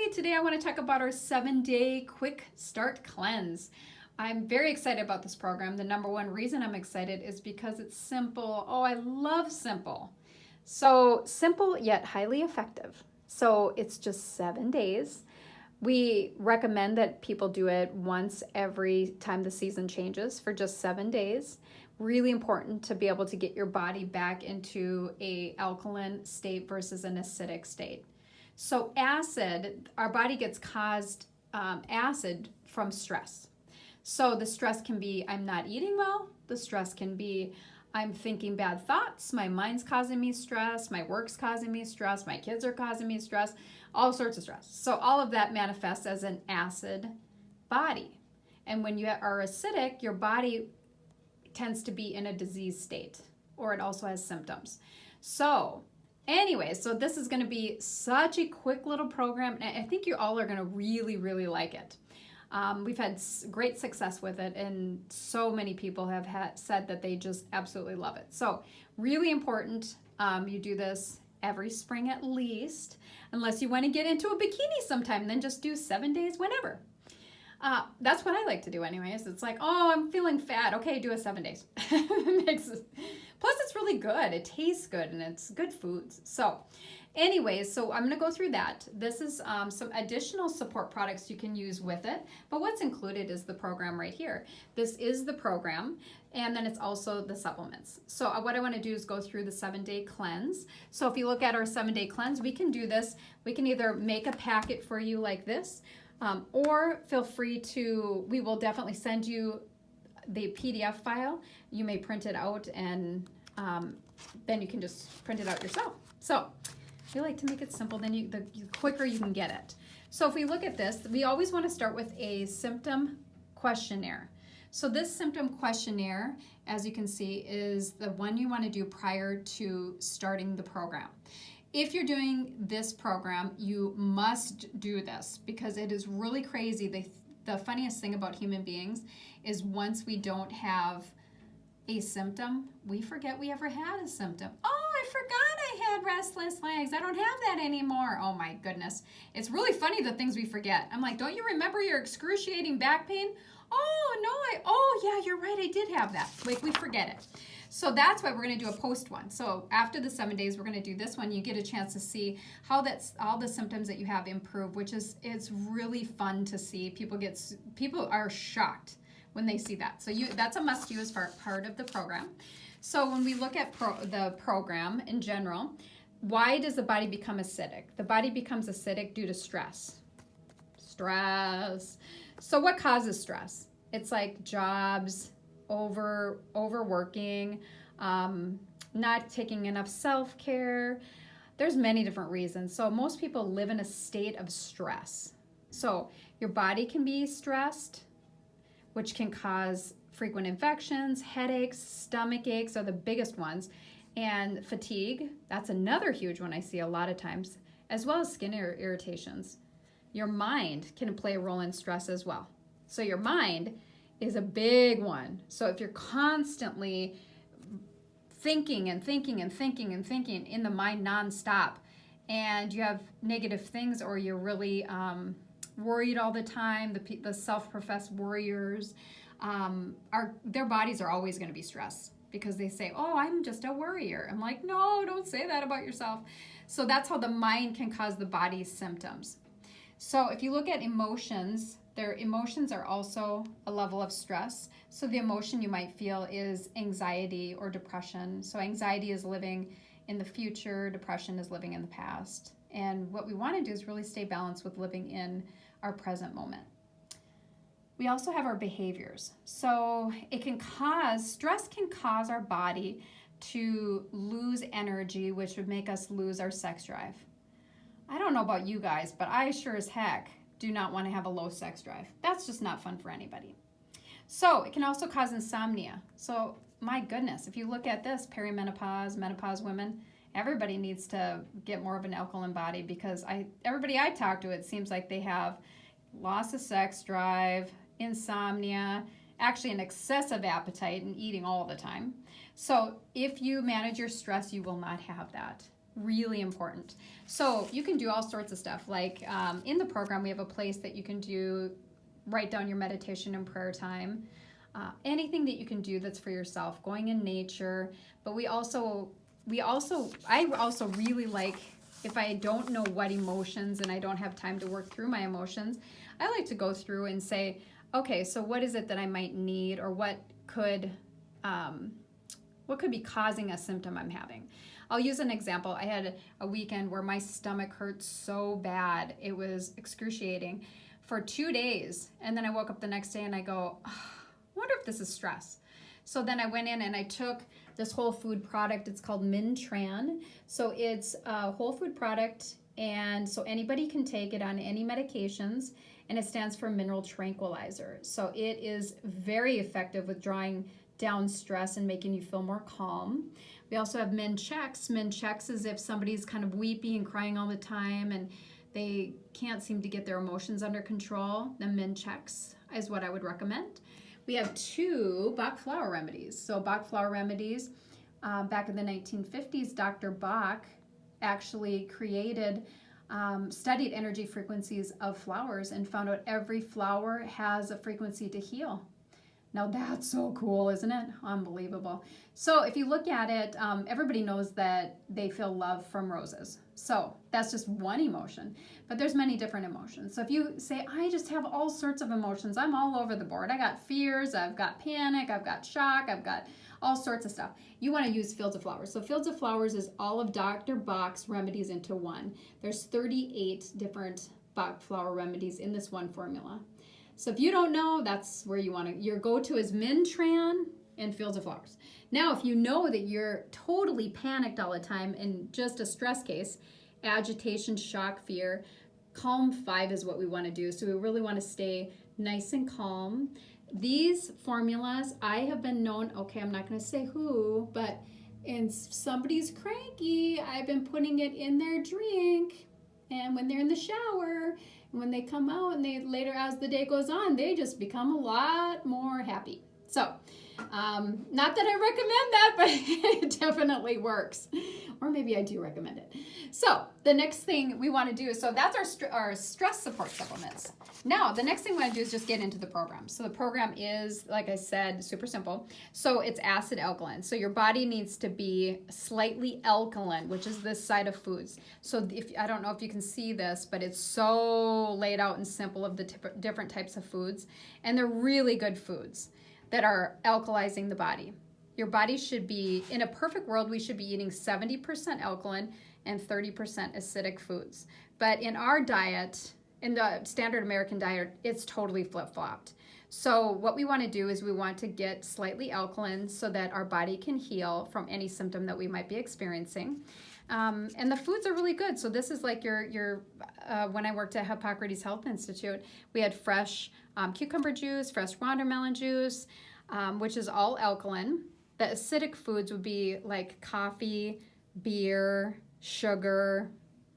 everybody. Today I want to talk about our 7-day quick start cleanse. I'm very excited about this program. The number one reason I'm excited is because it's simple. Oh, I love simple. So simple yet highly effective. So it's just 7 days. We recommend that people do it once every time the season changes for just 7 days. Really important to be able to get your body back into a alkaline state versus an acidic state. So acid, our body gets caused acid from stress. So the stress can be I'm not eating well. The stress can be I'm thinking bad thoughts. My mind's causing me stress. My work's causing me stress. My kids are causing me stress. All sorts of stress. So all of that manifests as an acid body. And when you are acidic, your body tends to be in a disease state, or it also has symptoms. So anyway, so this is going to be such a quick little program, and I think you all are going to really, really like it. We've had great success with it, and so many people have said that they just absolutely love it. So really important, you do this every spring at least, unless you want to get into a bikini sometime, then just do 7 days whenever. That's what I like to do anyways. It's like, oh, I'm feeling fat. Okay, do a 7 days. Plus, it's really good. It tastes good, and it's good foods. So anyways, so I'm going to go through that. This is some additional support products you can use with it. But what's included is the program right here. This is the program, and then it's also the supplements. So what I want to do is go through the 7-day cleanse. So if you look at our 7-day cleanse, we can do this. We can either make a packet for you like this, or feel free to, we will definitely send you the PDF file. You may print it out, and then you can just print it out yourself. So we like to make it simple, then the quicker you can get it. So if we look at this, we always want to start with a symptom questionnaire. So this symptom questionnaire, as you can see, is the one you want to do prior to starting the program. If you're doing this program, you must do this because it is really crazy. The funniest thing about human beings is once we don't have a symptom, we forget we ever had a symptom. Oh, I forgot I had restless legs. I don't have that anymore. Oh my goodness. It's really funny the things we forget. I'm like, don't you remember your excruciating back pain? Oh, no, oh yeah, you're right. I did have that. Like, we forget it. So that's why we're going to do a post one. So after the 7 days, we're going to do this one. You get a chance to see how that's all the symptoms that you have improve, which is, it's really fun to see. People are shocked when they see that. So that's a must use part of the program. So when we look at the program in general, why does the body become acidic? The body becomes acidic due to stress. Stress. So what causes stress? It's like jobs, overworking, not taking enough self-care. There's many different reasons. So most people live in a state of stress. So your body can be stressed, which can cause frequent infections, headaches, stomach aches are the biggest ones, and fatigue. That's another huge one I see a lot of times, as well as skin irritations. Your mind can play a role in stress as well. So your mind is a big one. So if you're constantly thinking and thinking and thinking and thinking in the mind nonstop, and you have negative things, or you're really worried all the time, the self-professed worriers, their bodies are always going to be stressed because they say, oh, I'm just a worrier. I'm like, no, don't say that about yourself. So that's how the mind can cause the body's symptoms. So if you look at emotions, their emotions are also a level of stress. So the emotion you might feel is anxiety or depression. So anxiety is living in the future, depression is living in the past. And what we want to do is really stay balanced with living in our present moment. We also have our behaviors. So stress can cause our body to lose energy, which would make us lose our sex drive. I don't know about you guys, but I sure as heck do not want to have a low sex drive. That's just not fun for anybody. So it can also cause insomnia. So my goodness, if you look at this, perimenopause, menopause women, everybody needs to get more of an alkaline body because everybody I talk to, it seems like they have loss of sex drive, insomnia, actually an excessive appetite and eating all the time. So if you manage your stress, you will not have that. Really important. So you can do all sorts of stuff. Like in the program, we have a place that you can write down your meditation and prayer time. Anything that you can do that's for yourself, going in nature. But I also really like, if I don't know what emotions and I don't have time to work through my emotions, I like to go through and say, okay, so what is it that I might need, or what could be causing a symptom I'm having? I'll use an example. I had a weekend where my stomach hurt so bad. It was excruciating for 2 days. And then I woke up the next day and I go, oh, I wonder if this is stress. So then I went in and I took this whole food product. It's called Mintran. So it's a whole food product, and so anybody can take it on any medications, and it stands for mineral tranquilizer. So it is very effective with drawing down stress and making you feel more calm. We also have Min-Chex. Min-Chex is if somebody's kind of weepy and crying all the time and they can't seem to get their emotions under control, then Min-Chex is what I would recommend. We have 2 Bach flower remedies. So Bach flower remedies, back in the 1950s, Dr. Bach actually studied energy frequencies of flowers and found out every flower has a frequency to heal. Now that's so cool, isn't it? Unbelievable. So if you look at it, everybody knows that they feel love from roses. So that's just one emotion, but there's many different emotions. So if you say, I just have all sorts of emotions, I'm all over the board. I got fears, I've got panic, I've got shock, I've got all sorts of stuff. You want to use Fields of Flowers. So Fields of Flowers is all of Dr. Bach's remedies into one. There's 38 different Bach flower remedies in this one formula. So if you don't know, that's where you want to, your go-to is Mintran and Fields of Flowers. Now, if you know that you're totally panicked all the time and just a stress case, agitation, shock, fear, Calm 5 is what we want to do. So we really want to stay nice and calm. These formulas, I have been known, okay, I'm not going to say who, but if somebody's cranky, I've been putting it in their drink. And when they're in the shower, and when they come out and they later as the day goes on, they just become a lot more happy. So, not that I recommend that, but it definitely works. Or maybe I do recommend it. So the next thing we want to do, so that's our stress support supplements. Now, the next thing we want to do is just get into the program. So the program is, like I said, super simple. So it's acid alkaline. So your body needs to be slightly alkaline, which is this side of foods. So I don't know if you can see this, but it's so laid out and simple of the different types of foods. And they're really good foods that are alkalizing the body. Your body should be, in a perfect world, we should be eating 70% alkaline and 30% acidic foods. But in our diet, in the standard American diet, it's totally flip-flopped. So what we want to do is we want to get slightly alkaline so that our body can heal from any symptom that we might be experiencing. And the foods are really good. So this is like your when I worked at Hippocrates Health Institute, we had fresh cucumber juice, fresh watermelon juice, which is all alkaline. The acidic foods would be like coffee, beer, sugar.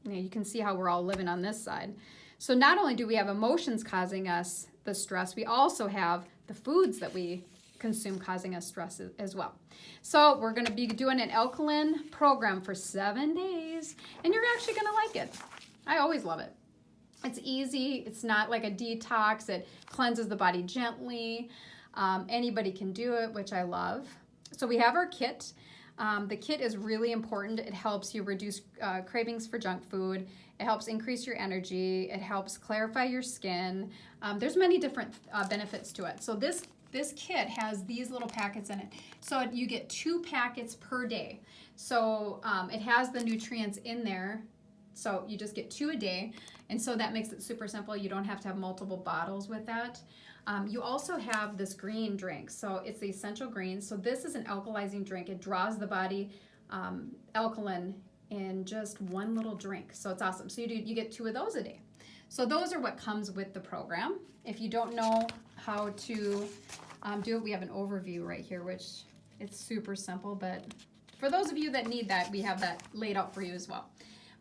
You can see how we're all living on this side. So not only do we have emotions causing us the stress, we also have the foods that we consume causing us stress as well. So we're going to be doing an alkaline program for 7 days, and you're actually going to like it. I always love it. It's easy. It's not like a detox. It cleanses the body gently. Anybody can do it, which I love. So we have our kit. The kit is really important. It helps you reduce cravings for junk food. It helps increase your energy. It helps clarify your skin. There's many different benefits to it. So this kit has these little packets in it. So you get 2 packets per day. So it has the nutrients in there. So you just get 2 a day. And so that makes it super simple. You don't have to have multiple bottles with that. You also have this green drink. So it's the essential greens. So this is an alkalizing drink. It draws the body alkaline in just one little drink. So it's awesome. So you get 2 of those a day. So those are what comes with the program. If you don't know how to do it, we have an overview right here, which it's super simple. But for those of you that need that, we have that laid out for you as well.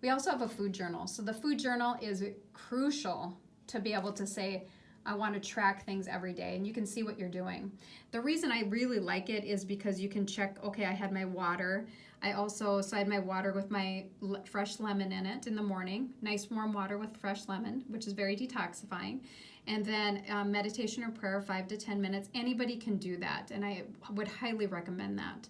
We also have a food journal. So the food journal is crucial to be able to say, I want to track things every day, and you can see what you're doing. The reason I really like it is because you can check, okay, I had my water, So I had my water with my fresh lemon in it in the morning, nice warm water with fresh lemon, which is very detoxifying. And then meditation or prayer, 5 to 10 minutes. Anybody can do that, and I would highly recommend that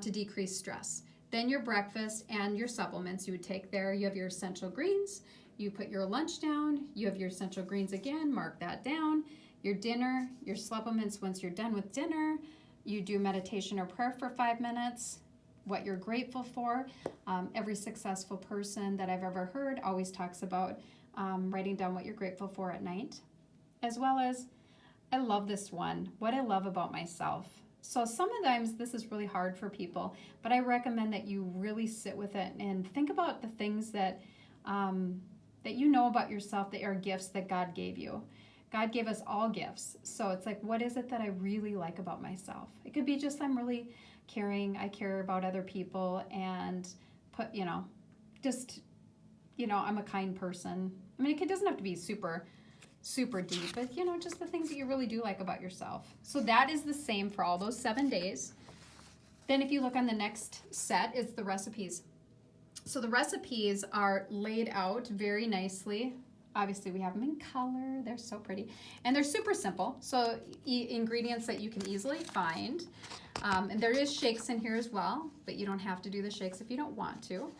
to decrease stress. Then your breakfast and your supplements you would take there. You have your essential greens. You put your lunch down. You have your essential greens again. Mark that down. Your dinner, your supplements once you're done with dinner. You do meditation or prayer for 5 minutes. What you're grateful for. Every successful person that I've ever heard always talks about writing down what you're grateful for at night. As well as, I love this one, what I love about myself. So sometimes this is really hard for people, but I recommend that you really sit with it and think about the things that that you know about yourself that are gifts that God gave you. God gave us all gifts. So it's like, what is it that I really like about myself? It could be just I'm really caring, I care about other people, and I'm a kind person. I mean, it doesn't have to be super deep, but just the things that you really do like about yourself. So that is the same for all those 7 days. Then if you look on the next set, it's the recipes. So the recipes are laid out very nicely. Obviously we have them in color, they're so pretty, and they're super simple. So ingredients that you can easily find. And there is shakes in here as well, but you don't have to do the shakes if you don't want to.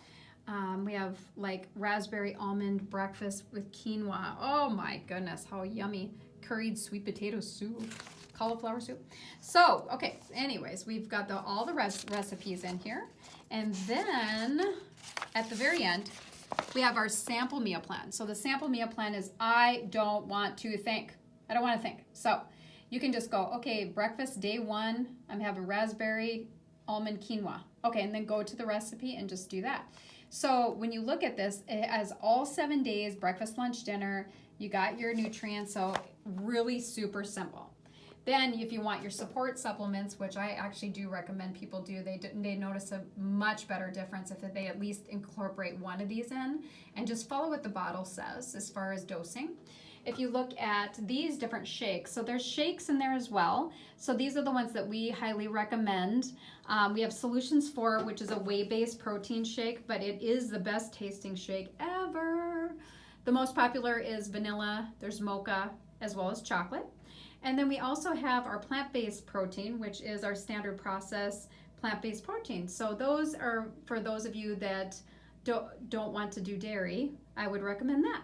We have like raspberry almond breakfast with quinoa. Oh my goodness, how yummy. Curried sweet potato soup, cauliflower soup. So, okay, anyways, we've got all the recipes in here. And then at the very end, we have our sample meal plan. So the sample meal plan is I don't want to think. So you can just go, okay, breakfast day 1, I'm having raspberry almond quinoa. Okay, and then go to the recipe and just do that. So when you look at this, it has all 7 days, breakfast, lunch, dinner. You got your nutrients, so really super simple. Then if you want your support supplements, which I actually do recommend people do, they notice a much better difference if they at least incorporate one of these in and just follow what the bottle says as far as dosing. If you look at these different shakes, so there's shakes in there as well. So these are the ones that we highly recommend. We have Solutions 4, which is a whey-based protein shake, but it is the best tasting shake ever. The most popular is vanilla, there's mocha, as well as chocolate. And then we also have our plant-based protein, which is our standard process plant-based protein. So those are for those of you that don't want to do dairy, I would recommend that.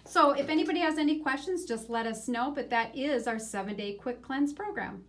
So if anybody has any questions, just let us know, but that is our 7-day quick cleanse program.